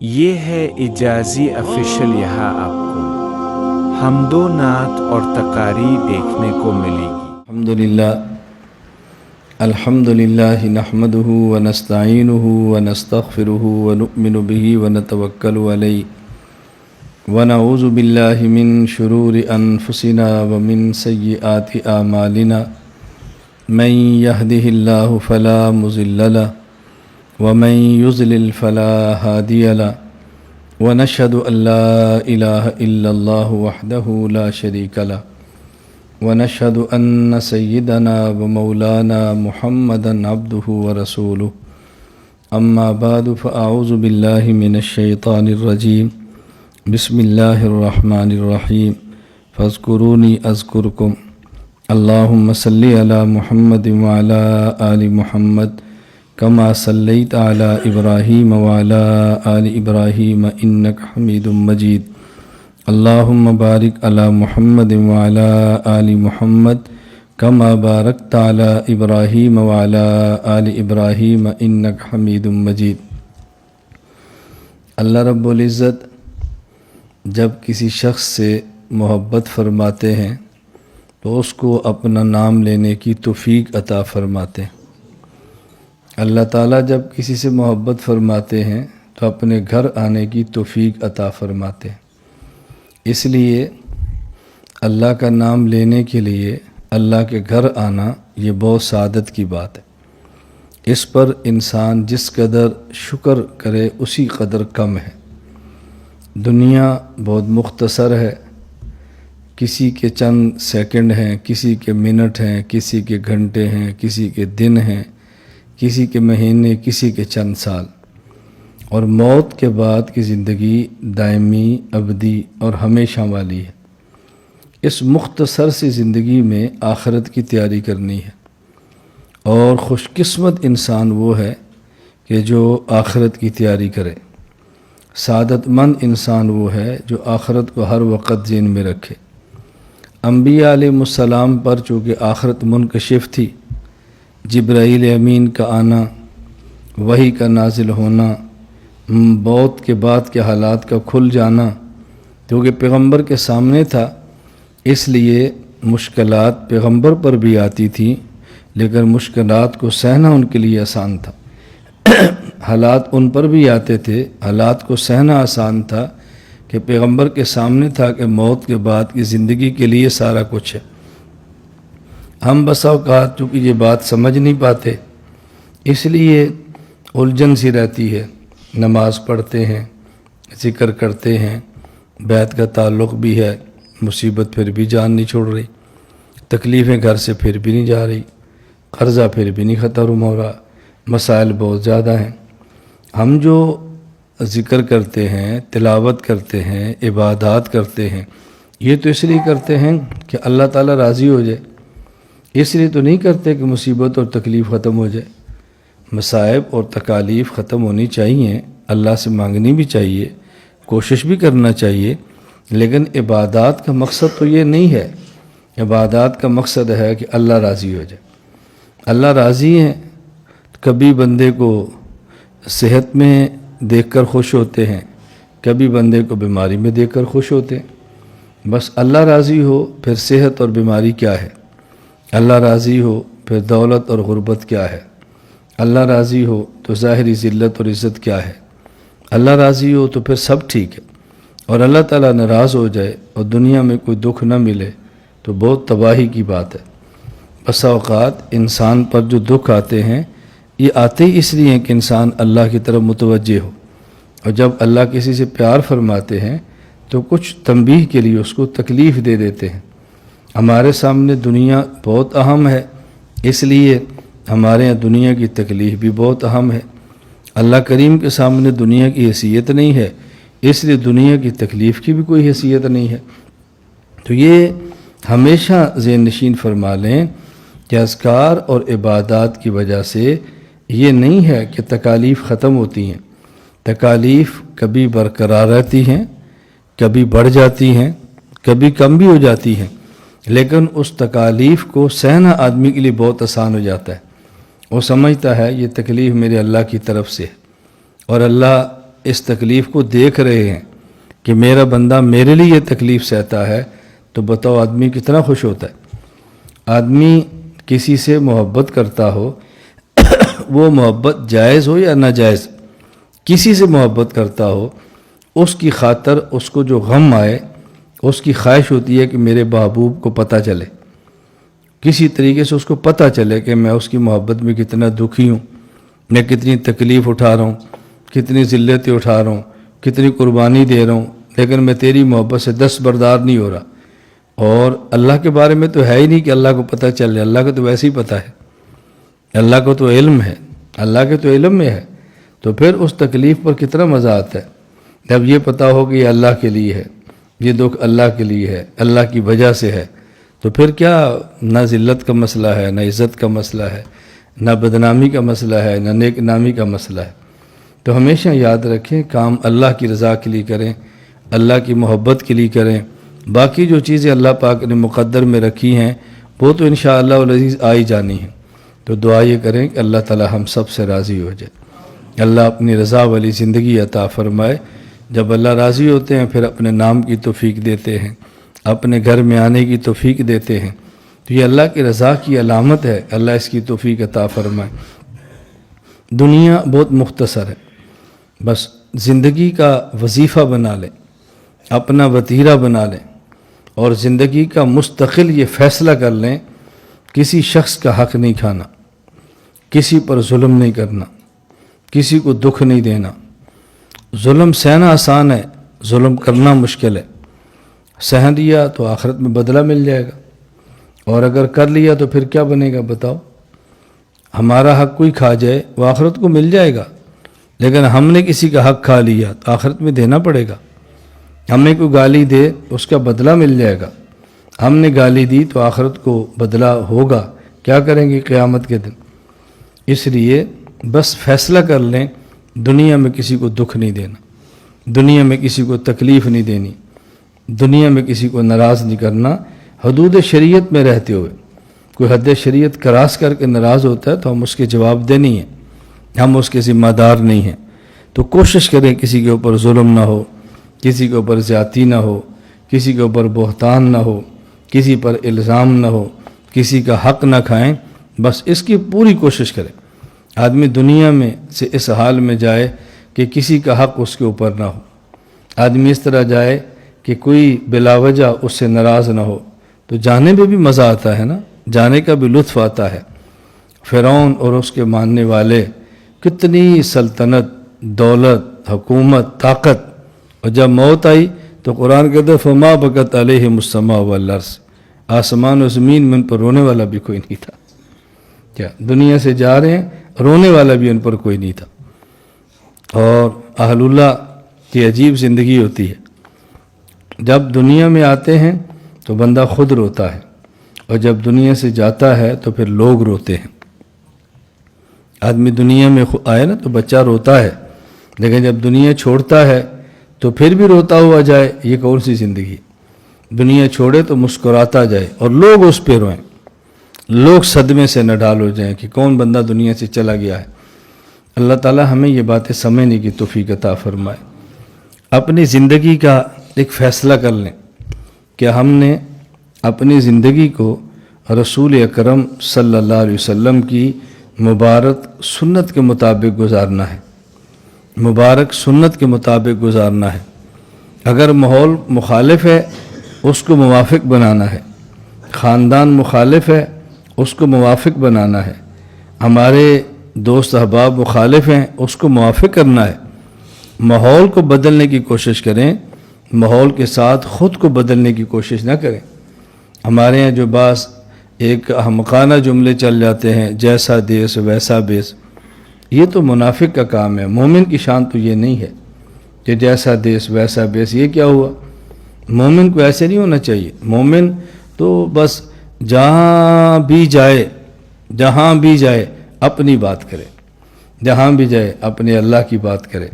یہ ہے اجازی افیشل، یہاں آپ کو حمد و نعت اور تقاریر دیکھنے کو ملے گی۔ الحمد للہ نحمده ونستعینه ونستغفره ونؤمن به ونتوکل علیہ ونعوذ باللہ من شرور انفسنا ومن سیئات اعمالنا من يهده الله فلا مضل له ومن يضلل فلا هادي له ونشهد ان لا اله الا الله وحده لا شريك له ونشهد ان سيدنا ومولانا محمدا عبده ورسوله اما بعد فاعوذ بالله من الشيطان الرجيم بسم الله الرحمن الرحيم فاذكروني اذكركم اللهم صل على محمد وعلى آل محمد كما صليت على إبراهيم وعلى آل إبراهيم إنك حميد مجيد اللهم بارك على محمد وعلى آل محمد كما باركت على إبراهيم وعلى آل إبراهيم إنك حميد مجيد۔ اللہ رب العزت جب کسی شخص سے محبت فرماتے ہیں تو اس کو اپنا نام لینے کی توفیق عطا فرماتے ہیں۔ اللہ تعالیٰ جب کسی سے محبت فرماتے ہیں تو اپنے گھر آنے کی توفیق عطا فرماتے ہیں۔ اس لیے اللہ کا نام لینے کے لیے اللہ کے گھر آنا یہ بہت سعادت کی بات ہے۔ اس پر انسان جس قدر شکر کرے اسی قدر کم ہے۔ دنیا بہت مختصر ہے، کسی کے چند سیکنڈ ہیں، کسی کے منٹ ہیں، کسی کے گھنٹے ہیں، کسی کے دن ہیں، کسی کے مہینے، کسی کے چند سال، اور موت کے بعد کی زندگی دائمی، ابدی اور ہمیشہ والی ہے۔ اس مختصر سی زندگی میں آخرت کی تیاری کرنی ہے، اور خوش قسمت انسان وہ ہے کہ جو آخرت کی تیاری کرے۔ سعادت مند انسان وہ ہے جو آخرت کو ہر وقت ذہن میں رکھے۔ انبیاء علیہ السلام پر چونکہ آخرت منکشف تھی، جبرائیل امین کا آنا، وحی کا نازل ہونا، موت کے بعد کے حالات کا کھل جانا، کیونکہ پیغمبر کے سامنے تھا، اس لیے مشکلات پیغمبر پر بھی آتی تھیں، لیکن مشکلات کو سہنا ان کے لیے آسان تھا۔ حالات ان پر بھی آتے تھے، حالات کو سہنا آسان تھا، کہ پیغمبر کے سامنے تھا کہ موت کے بعد کی زندگی کے لیے سارا کچھ ہے۔ ہم بسا اوقات چونکہ یہ بات سمجھ نہیں پاتے، اس لیے الجھن سی رہتی ہے۔ نماز پڑھتے ہیں، ذکر کرتے ہیں، بیت کا تعلق بھی ہے، مصیبت پھر بھی جان نہیں چھوڑ رہی، تکلیفیں گھر سے پھر بھی نہیں جا رہی، قرضہ پھر بھی نہیں ختم ہو رہا، مسائل بہت زیادہ ہیں۔ ہم جو ذکر کرتے ہیں، تلاوت کرتے ہیں، عبادات کرتے ہیں، یہ تو اس لیے کرتے ہیں کہ اللہ تعالیٰ راضی ہو جائے، اس لیے تو نہیں کرتے کہ مصیبت اور تکلیف ختم ہو جائے۔ مصائب اور تکالیف ختم ہونی چاہیے، اللہ سے مانگنی بھی چاہیے، کوشش بھی کرنا چاہیے، لیکن عبادات کا مقصد تو یہ نہیں ہے۔ عبادات کا مقصد ہے کہ اللہ راضی ہو جائے۔ اللہ راضی ہیں، کبھی بندے کو صحت میں دیکھ کر خوش ہوتے ہیں، کبھی بندے کو بیماری میں دیکھ کر خوش ہوتے ہیں۔ بس اللہ راضی ہو، پھر صحت اور بیماری کیا ہے؟ اللہ راضی ہو پھر دولت اور غربت کیا ہے؟ اللہ راضی ہو تو ظاہری ذلت اور عزت کیا ہے؟ اللہ راضی ہو تو پھر سب ٹھیک ہے، اور اللہ تعالیٰ ناراض ہو جائے اور دنیا میں کوئی دکھ نہ ملے تو بہت تباہی کی بات ہے۔ بسا اوقات انسان پر جو دکھ آتے ہیں، یہ آتے ہی اس لیے ہیں کہ انسان اللہ کی طرف متوجہ ہو، اور جب اللہ کسی سے پیار فرماتے ہیں تو کچھ تنبیہ کے لیے اس کو تکلیف دے دیتے ہیں۔ ہمارے سامنے دنیا بہت اہم ہے، اس لیے ہمارے یہاں دنیا کی تکلیف بھی بہت اہم ہے۔ اللہ کریم کے سامنے دنیا کی حیثیت نہیں ہے، اس لیے دنیا کی تکلیف کی بھی کوئی حیثیت نہیں ہے۔ تو یہ ہمیشہ ذہن نشین فرما لیں کہ اذکار اور عبادات کی وجہ سے یہ نہیں ہے کہ تکالیف ختم ہوتی ہیں۔ تکالیف کبھی برقرار رہتی ہیں، کبھی بڑھ جاتی ہیں، کبھی کم بھی ہو جاتی ہیں، لیکن اس تکالیف کو سہنا آدمی کے لیے بہت آسان ہو جاتا ہے۔ وہ سمجھتا ہے یہ تکلیف میرے اللہ کی طرف سے ہے، اور اللہ اس تکلیف کو دیکھ رہے ہیں کہ میرا بندہ میرے لیے یہ تکلیف سہتا ہے، تو بتاؤ آدمی کتنا خوش ہوتا ہے۔ آدمی کسی سے محبت کرتا ہو، وہ محبت جائز ہو یا ناجائز، کسی سے محبت کرتا ہو، اس کی خاطر اس کو جو غم آئے، اس کی خواہش ہوتی ہے کہ میرے محبوب کو پتہ چلے، کسی طریقے سے اس کو پتہ چلے کہ میں اس کی محبت میں کتنا دکھی ہوں، میں کتنی تکلیف اٹھا رہا ہوں، کتنی ذلتیں اٹھا رہا ہوں، کتنی قربانی دے رہا ہوں، لیکن میں تیری محبت سے دستبردار نہیں ہو رہا۔ اور اللہ کے بارے میں تو ہے ہی نہیں کہ اللہ کو پتہ چلے، اللہ کو تو ویسے ہی پتہ ہے، اللہ کو تو علم ہے، اللہ کے تو علم میں ہے۔ تو پھر اس تکلیف پر کتنا مزہ آتا ہے جب یہ پتہ ہو کہ یہ اللہ کے لیے ہے، یہ دکھ اللہ کے لیے ہے، اللہ کی وجہ سے ہے، تو پھر کیا نہ ذلت کا مسئلہ ہے، نہ عزت کا مسئلہ ہے، نہ بدنامی کا مسئلہ ہے، نہ نیک نامی کا مسئلہ ہے۔ تو ہمیشہ یاد رکھیں کام اللہ کی رضا کے لیے کریں، اللہ کی محبت کے لیے کریں۔ باقی جو چیزیں اللہ پاک نے مقدر میں رکھی ہیں وہ تو انشاءاللہ العزیز آئی جانی ہیں۔ تو دعا یہ کریں کہ اللہ تعالی ہم سب سے راضی ہو جائے، اللہ اپنی رضا والی زندگی عطا فرمائے۔ جب اللہ راضی ہوتے ہیں پھر اپنے نام کی توفیق دیتے ہیں، اپنے گھر میں آنے کی توفیق دیتے ہیں، تو یہ اللہ کی رضا کی علامت ہے۔ اللہ اس کی توفیق عطا فرمائے۔ دنیا بہت مختصر ہے، بس زندگی کا وظیفہ بنا لیں، اپنا وتیرہ بنا لیں، اور زندگی کا مستقل یہ فیصلہ کر لیں کسی شخص کا حق نہیں کھانا، کسی پر ظلم نہیں کرنا، کسی کو دکھ نہیں دینا۔ ظلم سہنا آسان ہے، ظلم کرنا مشکل ہے۔ سہن لیا تو آخرت میں بدلہ مل جائے گا، اور اگر کر لیا تو پھر کیا بنے گا بتاؤ؟ ہمارا حق کوئی کھا جائے وہ آخرت کو مل جائے گا، لیکن ہم نے کسی کا حق کھا لیا تو آخرت میں دینا پڑے گا۔ ہمیں کوئی گالی دے اس کا بدلہ مل جائے گا، ہم نے گالی دی تو آخرت کو بدلہ ہوگا، کیا کریں گے قیامت کے دن؟ اس لیے بس فیصلہ کر لیں دنیا میں کسی کو دکھ نہیں دینا، دنیا میں کسی کو تکلیف نہیں دینی، دنیا میں کسی کو ناراض نہیں کرنا، حدود شریعت میں رہتے ہوئے۔ کوئی حد شریعت کراس کر کے ناراض ہوتا ہے تو ہم اس کے جواب دہ نہیں ہیں، ہم اس کے ذمہ دار نہیں ہیں۔ تو کوشش کریں کسی کے اوپر ظلم نہ ہو، کسی کے اوپر زیادتی نہ ہو، کسی کے اوپر بہتان نہ ہو، کسی پر الزام نہ ہو، کسی کا حق نہ کھائیں، بس اس کی پوری کوشش کریں۔ آدمی دنیا میں سے اس حال میں جائے کہ کسی کا حق اس کے اوپر نہ ہو، آدمی اس طرح جائے کہ کوئی بلا وجہ اس سے ناراض نہ ہو، تو جانے میں بھی مزہ آتا ہے نا، جانے کا بھی لطف آتا ہے۔ فرعون اور اس کے ماننے والے کتنی سلطنت، دولت، حکومت، طاقت، اور جب موت آئی تو قرآن کہتا ہے فما بکت علیہم السماء والارض، آسمان و زمین میں ان پر رونے والا بھی کوئی نہیں تھا۔ کیا دنیا سے جا رہے ہیں، رونے والا بھی ان پر کوئی نہیں تھا۔ اور اہل اللہ کی عجیب زندگی ہوتی ہے، جب دنیا میں آتے ہیں تو بندہ خود روتا ہے، اور جب دنیا سے جاتا ہے تو پھر لوگ روتے ہیں۔ آدمی دنیا میں آئے نا تو بچہ روتا ہے، لیکن جب دنیا چھوڑتا ہے تو پھر بھی روتا ہوا جائے، یہ کون سی زندگی؟ دنیا چھوڑے تو مسکراتا جائے اور لوگ اس پہ روئیں، لوگ صدمے سے نہ ڈال ہو جائیں کہ کون بندہ دنیا سے چلا گیا ہے۔ اللہ تعالی ہمیں یہ باتیں سمجھنے کی توفیق عطا فرمائے۔ اپنی زندگی کا ایک فیصلہ کر لیں کہ ہم نے اپنی زندگی کو رسول اکرم صلی اللہ علیہ وسلم کی مبارک سنت کے مطابق گزارنا ہے، مبارک سنت کے مطابق گزارنا ہے۔ اگر ماحول مخالف ہے اس کو موافق بنانا ہے، خاندان مخالف ہے اس کو موافق بنانا ہے، ہمارے دوست احباب مخالف ہیں اس کو موافق کرنا ہے۔ ماحول کو بدلنے کی کوشش کریں، ماحول کے ساتھ خود کو بدلنے کی کوشش نہ کریں۔ ہمارے ہیں جو بعض ایک احمقانہ جملے چل جاتے ہیں، جیسا دیس ویسا بیس، یہ تو منافق کا کام ہے۔ مومن کی شان تو یہ نہیں ہے کہ جیسا دیس ویسا بیس۔ یہ کیا ہوا؟ مومن کو ایسے نہیں ہونا چاہیے۔ مومن تو بس جہاں بھی جائے اپنی بات کرے، جہاں بھی جائے اپنے اللہ کی بات کرے،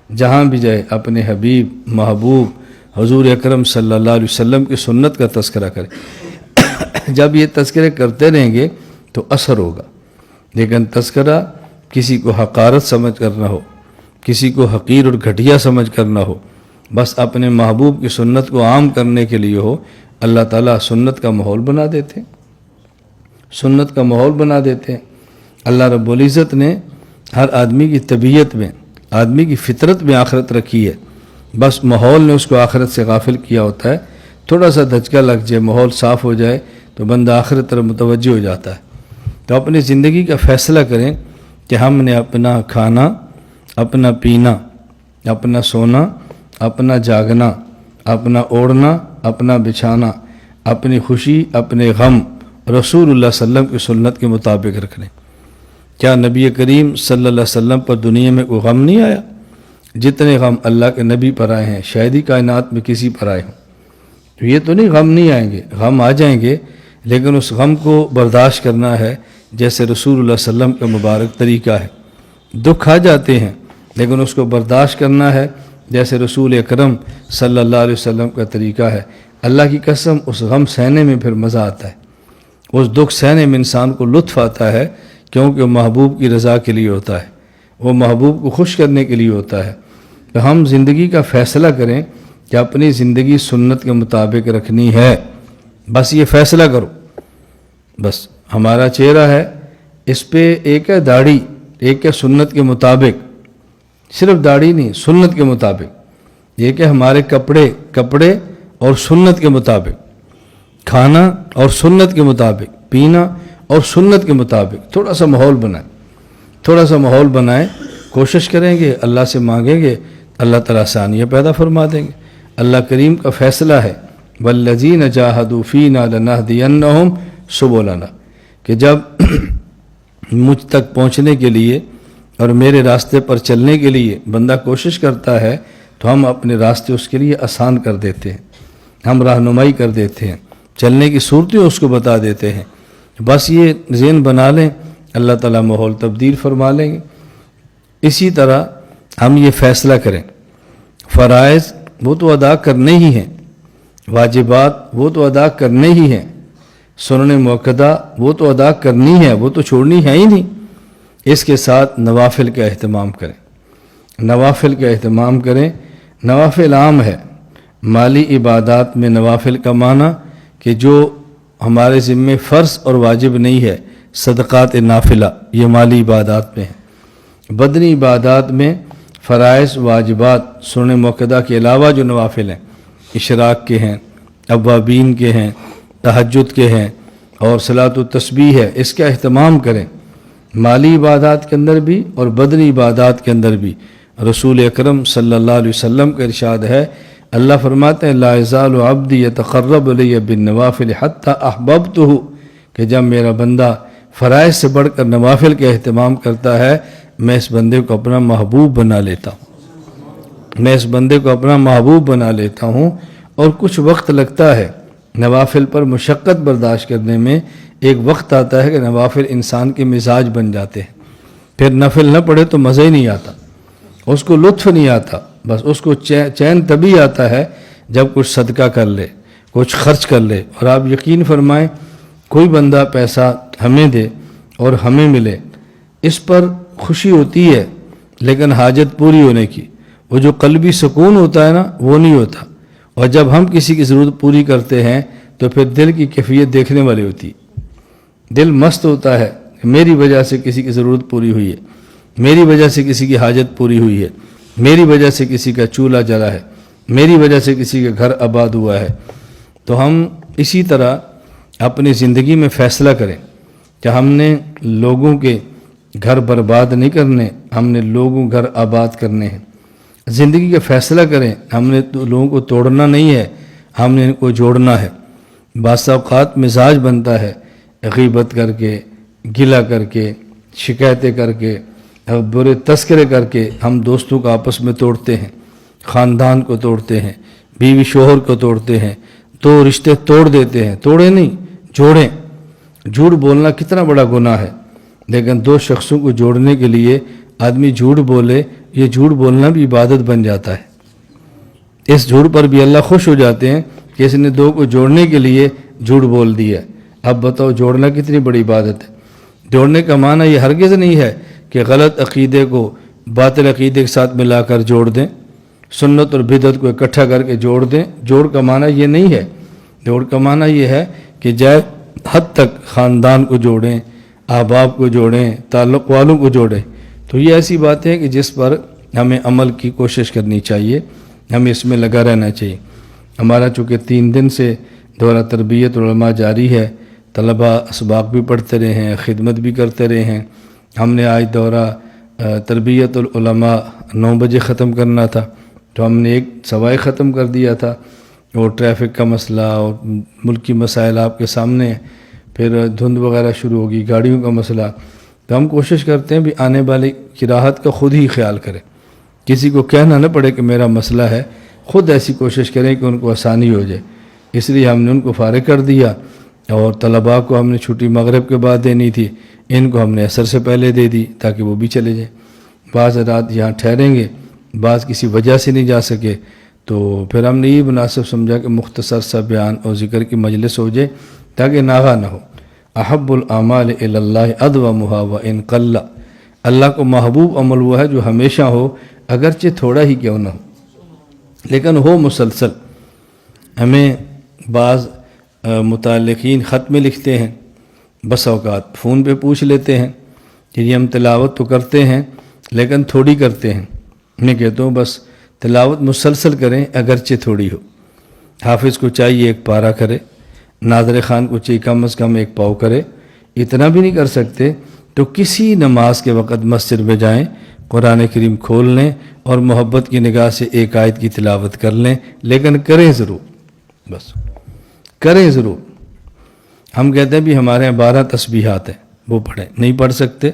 جہاں بھی جائے اپنے حبیب محبوب حضور اکرم صلی اللہ علیہ وسلم کی سنت کا تذکرہ کرے۔ جب یہ تذکرے کرتے رہیں گے تو اثر ہوگا، لیکن تذکرہ کسی کو حقارت سمجھ کر نہ ہو، کسی کو حقیر اور گھٹیا سمجھ کر نہ ہو، بس اپنے محبوب کی سنت کو عام کرنے کے لیے ہو، اللہ تعالیٰ سنت کا ماحول بنا دیتے ہیں، سنت کا ماحول بنا دیتے ہیں۔ اللہ رب العزت نے ہر آدمی کی طبیعت میں، آدمی کی فطرت میں آخرت رکھی ہے، بس ماحول نے اس کو آخرت سے غافل کیا ہوتا ہے۔ تھوڑا سا دھچکا لگ جائے، ماحول صاف ہو جائے تو بندہ آخرت طرف متوجہ ہو جاتا ہے۔ تو اپنی زندگی کا فیصلہ کریں کہ ہم نے اپنا کھانا، اپنا پینا، اپنا سونا، اپنا جاگنا، اپنا اوڑھنا، اپنا بچھانا، اپنی خوشی، اپنے غم رسول اللہ صلی اللہ علیہ وسلم کی سنت کے مطابق رکھنے۔ کیا نبی کریم صلی اللہ علیہ وسلم پر دنیا میں کوئی غم نہیں آیا؟ جتنے غم اللہ کے نبی پر آئے ہیں شاید ہی کائنات میں کسی پر آئے ہوں۔ تو یہ تو نہیں غم نہیں آئیں گے، غم آ جائیں گے، لیکن اس غم کو برداشت کرنا ہے جیسے رسول اللہ صلی اللہ علیہ وسلم کا مبارک طریقہ ہے۔ دکھ آ جاتے ہیں لیکن اس کو برداشت کرنا ہے جیسے رسول اکرم صلی اللہ علیہ وسلم کا طریقہ ہے۔ اللہ کی قسم اس غم سہنے میں پھر مزہ آتا ہے، اس دکھ سہنے میں انسان کو لطف آتا ہے، کیونکہ وہ محبوب کی رضا کے لیے ہوتا ہے، وہ محبوب کو خوش کرنے کے لیے ہوتا ہے۔ تو ہم زندگی کا فیصلہ کریں کہ اپنی زندگی سنت کے مطابق رکھنی ہے، بس یہ فیصلہ کرو۔ بس ہمارا چہرہ ہے، اس پہ ایک ہے داڑھی، ایک ہے سنت کے مطابق، صرف داڑھی نہیں، سنت کے مطابق۔ ایک ہے ہمارے کپڑے اور سنت کے مطابق، کھانا اور سنت کے مطابق، پینا اور سنت کے مطابق۔ تھوڑا سا ماحول بنائیں، کوشش کریں گے، اللہ سے مانگیں گے، اللہ تعالیٰ آسانیاں پیدا فرما دیں گے۔ اللہ کریم کا فیصلہ ہے وَالَّذِينَ جَاهَدُوا فِينَا لَنَهْدِيَنَّهُمْ سُبُلَنَا، کہ جب مجھ تک پہنچنے کے لیے اور میرے راستے پر چلنے کے لیے بندہ کوشش کرتا ہے تو ہم اپنے راستے اس کے لیے آسان کر دیتے ہیں، ہم رہنمائی کر دیتے ہیں، چلنے کی صورتیں اس کو بتا دیتے ہیں۔ بس یہ ذہن بنا لیں، اللہ تعالیٰ ماحول تبدیل فرما لیں گے۔ اسی طرح ہم یہ فیصلہ کریں، فرائض وہ تو ادا کرنے ہی ہیں، واجبات وہ تو ادا کرنے ہی ہیں، سنن مؤکدہ وہ تو ادا کرنی ہے، وہ تو چھوڑنی ہے ہی نہیں۔ اس کے ساتھ نوافل کا اہتمام کریں، نوافل عام ہے، مالی عبادات میں نوافل کا معنی کہ جو ہمارے ذمے فرض اور واجب نہیں ہے، صدقات نافلہ یہ مالی عبادات میں ہے۔ بدنی عبادات میں فرائض، واجبات، سنن مؤکدہ کے علاوہ جو نوافل ہیں، اشراق کے ہیں، اوابین کے ہیں، تہجد کے ہیں اور صلاۃ التسبیح ہے، اس کا اہتمام کریں۔ مالی عبادات کے اندر بھی اور بدنی عبادات کے اندر بھی رسول اکرم صلی اللہ علیہ وسلم کا ارشاد ہے، اللہ فرماتے ہیں لا یزال عبدی یتقرب الی بالنوافل حتی احببتہ، کہ جب میرا بندہ فرائض سے بڑھ کر نوافل کا اہتمام کرتا ہے میں اس بندے کو اپنا محبوب بنا لیتا ہوں، اور کچھ وقت لگتا ہے نوافل پر مشقت برداشت کرنے میں۔ ایک وقت آتا ہے کہ نوافل انسان کے مزاج بن جاتے ہیں، پھر نفل نہ پڑھے تو مزہ ہی نہیں آتا، اس کو لطف نہیں آتا، بس اس کو چین تبھی آتا ہے جب کچھ صدقہ کر لے، کچھ خرچ کر لے۔ اور آپ یقین فرمائیں کوئی بندہ پیسہ ہمیں دے اور ہمیں ملے، اس پر خوشی ہوتی ہے، لیکن حاجت پوری ہونے کی وہ جو قلبی سکون ہوتا ہے نا وہ نہیں ہوتا۔ اور جب ہم کسی کی ضرورت پوری کرتے ہیں تو پھر دل کی کیفیت دیکھنے والی ہوتی ہے، دل مست ہوتا ہے کہ میری وجہ سے کسی کی ضرورت پوری ہوئی ہے، میری وجہ سے کسی کی حاجت پوری ہوئی ہے، میری وجہ سے کسی کا چولہا جلا ہے، میری وجہ سے کسی کا گھر آباد ہوا ہے۔ تو ہم اسی طرح اپنی زندگی میں فیصلہ کریں کہ ہم نے لوگوں کے گھر برباد نہیں کرنے، ہم نے لوگوں گھر آباد کرنے ہیں۔ زندگی کا فیصلہ کریں، ہم نے لوگوں کو توڑنا نہیں ہے، ہم نے ان کو جوڑنا ہے۔ بعض اوقات مزاج بنتا ہے غیبت کر کے، گلہ کر کے، شکایتیں کر کے، برے تذکرے کر کے ہم دوستوں کو آپس میں توڑتے ہیں، خاندان کو توڑتے ہیں، بیوی شوہر کو توڑتے ہیں، تو رشتے توڑ دیتے ہیں۔ توڑے نہیں، جوڑیں۔ جھوٹ بولنا کتنا بڑا گناہ ہے، لیکن دو شخصوں کو جوڑنے کے لیے آدمی جھوٹ بولے، یہ جھوٹ بولنا بھی عبادت بن جاتا ہے۔ اس جھوٹ پر بھی اللہ خوش ہو جاتے ہیں کہ اس نے دو کو جوڑنے کے لیے جھوٹ بول دیا۔ اب بتاؤ جوڑنا کتنی بڑی عبادت ہے۔ جوڑنے کا معنی یہ ہرگز نہیں ہے کہ غلط عقیدے کو، باطل عقیدے کے ساتھ ملا کر جوڑ دیں، سنت اور بدعت کو اکٹھا کر کے جوڑ دیں۔ جوڑ کا معنی یہ نہیں ہے، جوڑ کا معنی یہ ہے کہ جائے حد تک خاندان کو جوڑیں، احباب کو جوڑیں، تعلق والوں کو جوڑیں۔ تو یہ ایسی بات ہے کہ جس پر ہمیں عمل کی کوشش کرنی چاہیے، ہمیں اس میں لگا رہنا چاہیے۔ ہمارا چونکہ 3 دن سے دورہ تربیت علماء جاری ہے، طلباء اسباق بھی پڑھتے رہے ہیں، خدمت بھی کرتے رہے ہیں۔ ہم نے آج دورہ تربیت العلماء 9 بجے ختم کرنا تھا، تو ہم نے 1 سوائے ختم کر دیا تھا، اور ٹریفک کا مسئلہ اور ملکی مسائل آپ کے سامنے ہیں، پھر دھند وغیرہ شروع ہوگی، گاڑیوں کا مسئلہ۔ تو ہم کوشش کرتے ہیں بھی آنے والے کی راحت کا خود ہی خیال کریں، کسی کو کہنا نہ پڑے کہ میرا مسئلہ ہے، خود ایسی کوشش کریں کہ ان کو آسانی ہو جائے۔ اس لیے ہم نے ان کو فارغ کر دیا، اور طلباء کو ہم نے چھٹی مغرب کے بعد دینی تھی، ان کو ہم نے عصر سے پہلے دے دی تاکہ وہ بھی چلے جائیں۔ بعض رات یہاں ٹھہریں گے، بعض کسی وجہ سے نہیں جا سکے، تو پھر ہم نے یہ مناسب سمجھا کہ مختصر سا بیان اور ذکر کی مجلس ہو جائے تاکہ ناغہ نہ ہو۔ احب الاعمال الی اللہ ادومھا وان قل، اللہ کو محبوب عمل وہ ہے جو ہمیشہ ہو، اگرچہ تھوڑا ہی کیوں نہ ہو، لیکن ہو مسلسل۔ ہمیں بعض متعلقین خط میں لکھتے ہیں، بس اوقات فون پہ پوچھ لیتے ہیں کہ یہ ہم تلاوت تو کرتے ہیں لیکن تھوڑی کرتے ہیں۔ میں کہتا ہوں بس تلاوت مسلسل کریں اگرچہ تھوڑی ہو۔ حافظ کو چاہیے 1 پارہ کرے، ناظر خان کو چاہیے کم از کم 1 پاؤ کرے۔ اتنا بھی نہیں کر سکتے تو کسی نماز کے وقت مسجد میں جائیں، قرآن کریم کھول لیں اور محبت کی نگاہ سے 1 آیت کی تلاوت کر لیں، لیکن کریں ضرور، بس کریں ضرور۔ ہم کہتے ہیں بھی ہمارے یہاں 12 تسبیحات ہیں، وہ پڑھیں، نہیں پڑھ سکتے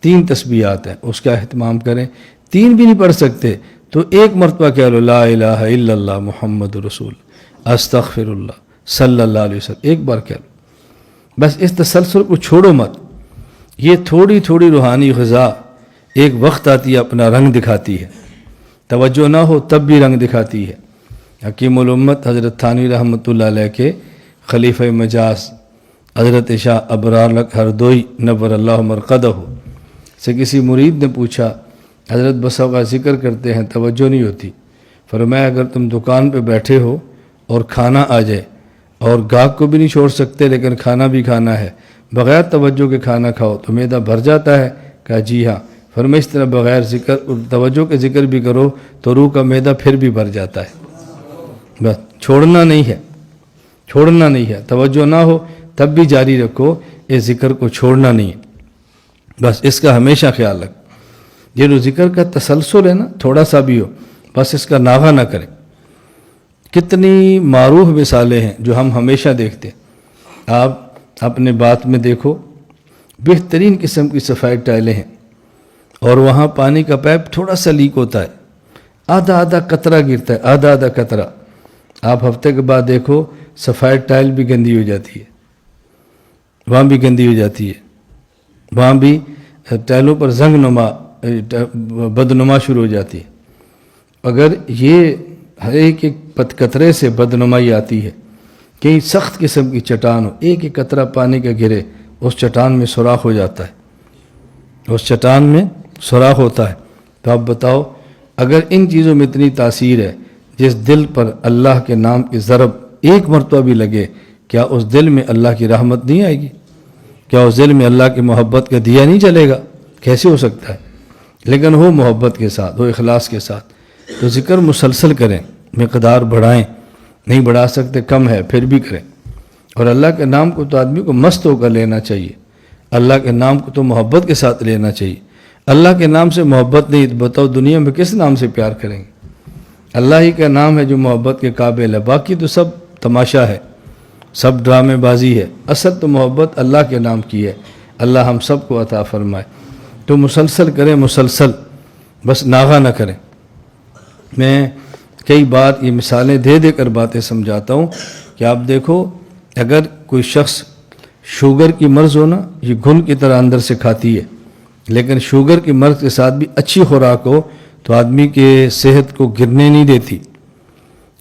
3 تسبیحات ہیں، اس کا اہتمام کریں۔ 3 بھی نہیں پڑھ سکتے تو 1 مرتبہ کہہ لو لا الہ الا اللہ محمد رسول استغفر اللہ صلی اللہ علیہ وسلم، 1 بار کہہ لو، بس اس تسلسل کو چھوڑو مت۔ یہ تھوڑی تھوڑی روحانی غذا ایک وقت آتی ہے اپنا رنگ دکھاتی ہے، توجہ نہ ہو تب بھی رنگ دکھاتی ہے۔ حکیم الامت حضرت تھانوی رحمۃ اللہ علیہ کے خلیفہ مجاز حضرت شاہ ابرار ہردوئی نور اللہ مرقدہ سے کسی مرید نے پوچھا، حضرت بسا کا ذکر کرتے ہیں توجہ نہیں ہوتی، فرمایا اگر تم دکان پہ بیٹھے ہو اور کھانا آ جائے اور گاہک کو بھی نہیں چھوڑ سکتے لیکن کھانا بھی کھانا ہے، بغیر توجہ کے کھانا کھاؤ تو معدہ بھر جاتا ہے؟ کہا جی ہاں۔ فرمایا اس طرح بغیر ذکر توجہ کے ذکر بھی کرو تو روح کا معدہ پھر بھی بھر جاتا ہے۔ بس چھوڑنا نہیں ہے، چھوڑنا نہیں ہے، توجہ نہ ہو تب بھی جاری رکھو، اس ذکر کو چھوڑنا نہیں ہے، بس اس کا ہمیشہ خیال رکھ۔ یہ جو ذکر کا تسلسل ہے نا، تھوڑا سا بھی ہو، بس اس کا ناغہ نہ کریں۔ کتنی معروف مثالیں ہیں جو ہم ہمیشہ دیکھتے ہیں۔ آپ اپنے بات میں دیکھو، بہترین قسم کی صفائی ٹائلیں ہیں اور وہاں پانی کا پائپ تھوڑا سا لیک ہوتا ہے، آدھا آدھا قطرہ گرتا ہے، آدھا آدھا قطرہ۔ آپ ہفتے کے بعد دیکھو صفائی ٹائل بھی گندی ہو جاتی ہے، وہاں بھی گندی ہو جاتی ہے، وہاں بھی ٹائلوں پر زنگ نما بدنما شروع ہو جاتی ہے۔ اگر یہ ہر ایک قطرے سے بدنمائی آتی ہے، کہیں سخت قسم کی چٹان ہو، ایک ایک قطرہ پانی کا گرے، اس چٹان میں سوراخ ہو جاتا ہے، اس چٹان میں سوراخ ہوتا ہے۔ تو آپ بتاؤ اگر ان چیزوں میں اتنی تاثیر ہے، جس دل پر اللہ کے نام کی ضرب 1 مرتبہ بھی لگے، کیا اس دل میں اللہ کی رحمت نہیں آئے گی؟ کیا اس دل میں اللہ کی محبت کا دیا نہیں جلے گا؟ کیسے ہو سکتا ہے؟ لیکن ہو محبت کے ساتھ، ہو اخلاص کے ساتھ۔ تو ذکر مسلسل کریں، مقدار بڑھائیں، نہیں بڑھا سکتے کم ہے پھر بھی کریں۔ اور اللہ کے نام کو تو آدمی کو مست ہو کر لینا چاہیے، اللہ کے نام کو تو محبت کے ساتھ لینا چاہیے۔ اللہ کے نام سے محبت نہیں تو بتاؤ دنیا میں کس نام سے پیار کریں گے؟ اللہ ہی کا نام ہے جو محبت کے قابل ہے، باقی تو سب تماشا ہے، سب ڈرامے بازی ہے۔ اصل تو محبت اللہ کے نام کی ہے، اللہ ہم سب کو عطا فرمائے۔ تو مسلسل کریں، مسلسل، بس ناغہ نہ کریں۔ میں کئی بار یہ مثالیں دے دے کر باتیں سمجھاتا ہوں کہ آپ دیکھو اگر کوئی شخص شوگر کی مرض ہو نا، یہ گھن کی طرح اندر سے کھاتی ہے، لیکن شوگر کی مرض کے ساتھ بھی اچھی خوراک ہو تو آدمی کے صحت کو گرنے نہیں دیتی۔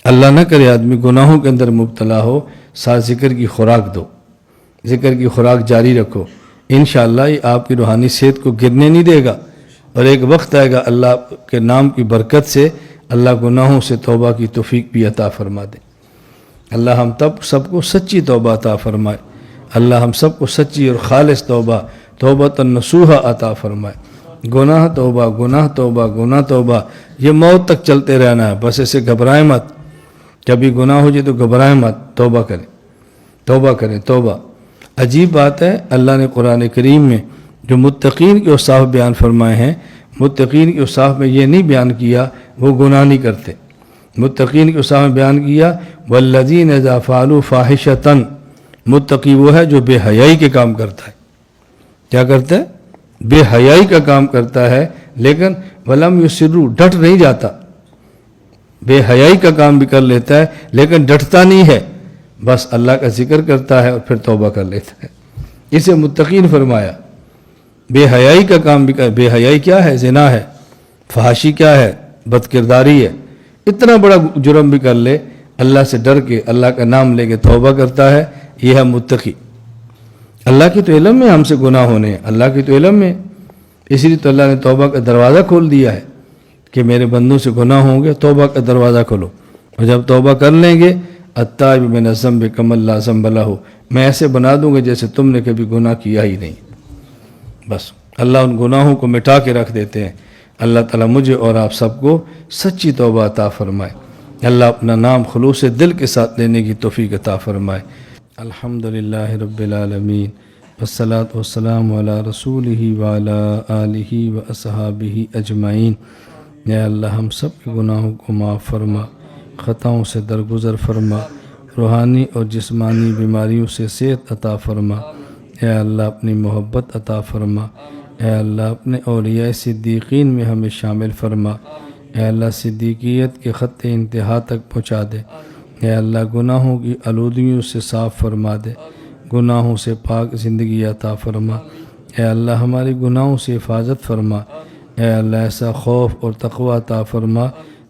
اللہ نہ کرے آدمی گناہوں کے اندر مبتلا ہو، ساتھ ذکر کی خوراک دو، ذکر کی خوراک جاری رکھو، انشاءاللہ یہ آپ کی روحانی صحت کو گرنے نہیں دے گا، اور ایک وقت آئے گا اللہ کے نام کی برکت سے اللہ گناہوں سے توبہ کی توفیق بھی عطا فرما دے۔ اللہ ہم تب سب کو سچی توبہ عطا فرمائے، اللہ ہم سب کو سچی اور خالص توبۃ نصوحہ عطا فرمائے۔ گناہ توبہ گناہ توبہ گناہ توبہ یہ موت تک چلتے رہنا ہے، بس ایسے گھبرائیں مت، کبھی گناہ ہو جائے تو گھبرائیں مت، توبہ کریں توبہ۔ عجیب بات ہے، اللہ نے قرآن کریم میں جو متقین کے اوصاف بیان فرمائے ہیں، متقین کے اوصاف میں یہ نہیں بیان کیا وہ گناہ نہیں کرتے، متقین کے اوصاف میں بیان کیا والذین اذا فعلوا فاحشۃ، متقی وہ ہے جو بے حیائی کے کام کرتا ہے۔ کیا کرتا ہے؟ بے حیائی کا کام کرتا ہے، لیکن ولم یصروا، ڈٹ نہیں جاتا، بے حیائی کا کام بھی کر لیتا ہے لیکن ڈٹتا نہیں ہے، بس اللہ کا ذکر کرتا ہے اور پھر توبہ کر لیتا ہے، اسے متقین فرمایا۔ بے حیائی کا کام بھی بے حیائی کیا ہے؟ زنا ہے، فحاشی کیا ہے؟ بد کرداری ہے، اتنا بڑا جرم بھی کر لے اللہ سے ڈر کے اللہ کا نام لے کے توبہ کرتا ہے، یہ ہے متقی۔ اللہ کی تو علم میں ہم سے گناہ ہونے ہیں، اللہ کی تو علم میں، اسی لیے تو اللہ نے توبہ کا دروازہ کھول دیا ہے کہ میرے بندوں سے گناہ ہوں گے، توبہ کا دروازہ کھولو، اور جب توبہ کر لیں گے التائب من الذنب کمن لا ذنب لہ، میں ایسے بنا دوں گا جیسے تم نے کبھی گناہ کیا ہی نہیں۔ بس اللہ ان گناہوں کو مٹا کے رکھ دیتے ہیں۔ اللہ تعالیٰ مجھے اور آپ سب کو سچی توبہ عطا فرمائے، اللہ اپنا نام خلوص دل کے ساتھ لینے کی توفیق عطا فرمائے۔ الحمدللہ رب العالمین والصلاة والسلام علی رسولہ وعلی آلہ واصحابہ اجمعین۔ یا اللہ ہم سب کے گناہوں کو معاف فرما، خطاؤں سے درگزر فرما، روحانی اور جسمانی بیماریوں سے صحت عطا فرما۔ اے اللہ اپنی محبت عطا فرما، اے اللہ اپنے اولیاء صدیقین میں ہمیں شامل فرما، اے اللہ صدیقیت کے خط انتہا تک پہنچا دے، اے اللہ گناہوں کی آلودگیوں سے صاف فرما دے، گناہوں سے پاک زندگی عطا فرما، اے اللہ ہمارے گناہوں سے حفاظت فرما، اے اللہ ایسا خوف اور تقوی عطا فرما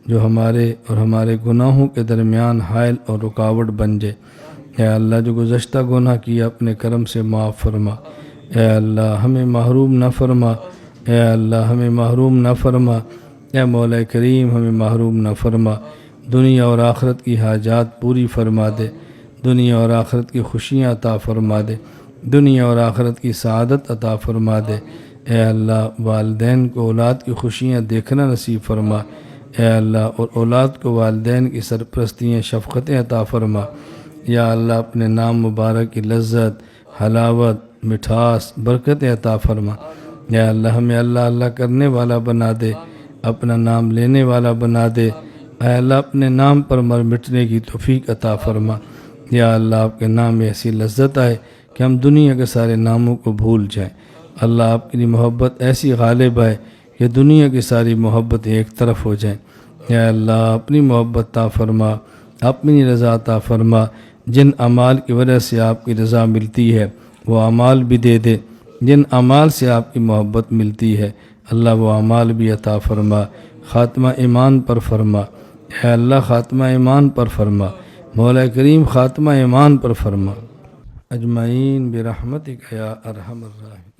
جو ہمارے اور ہمارے گناہوں کے درمیان حائل اور رکاوٹ بن جائے۔ اے اللہ جو گزشتہ گناہ کیا اپنے کرم سے معاف فرما، اے اللہ ہمیں محروم نہ فرما، اے اللہ ہمیں محروم نہ فرما، اے مولا کریم ہمیں محروم نہ فرما، دنیا اور آخرت کی حاجات پوری فرما دے، دنیا اور آخرت کی خوشیاں عطا فرما دے، دنیا اور آخرت کی سعادت عطا فرما دے۔ اے اللہ والدین کو اولاد کی خوشیاں دیکھنا نصیب فرما، اے اللہ اور اولاد کو والدین کی سرپرستیاں شفقتیں عطا فرما۔ یا اللہ اپنے نام مبارک کی لذت، حلاوت، مٹھاس، برکتیں عطا فرما۔ یا اللہ ہمیں اللہ اللہ کرنے والا بنا دے، اپنا نام لینے والا بنا دے، اے اللہ اپنے نام پر مر مٹنے کی توفیق عطا فرما۔ یا اللہ آپ کے نام میں ایسی لذت آئے کہ ہم دنیا کے سارے ناموں کو بھول جائیں۔ اللہ آپ کی محبت ایسی غالب ہے کہ دنیا کی ساری محبت ایک طرف ہو جائیں۔ یا اللہ اپنی محبت عطا فرما، اپنی رضا عطا فرما، جن اعمال کی وجہ سے آپ کی رضا ملتی ہے وہ اعمال بھی دے دے، جن اعمال سے آپ کی محبت ملتی ہے اللہ وہ اعمال بھی عطا فرما۔ خاتمہ ایمان پر فرما، اے اللہ خاتمہ ایمان پر فرما، مولا کریم خاتمہ ایمان پر فرما۔ اجمعین برحمتک یا ارحم الراحمین۔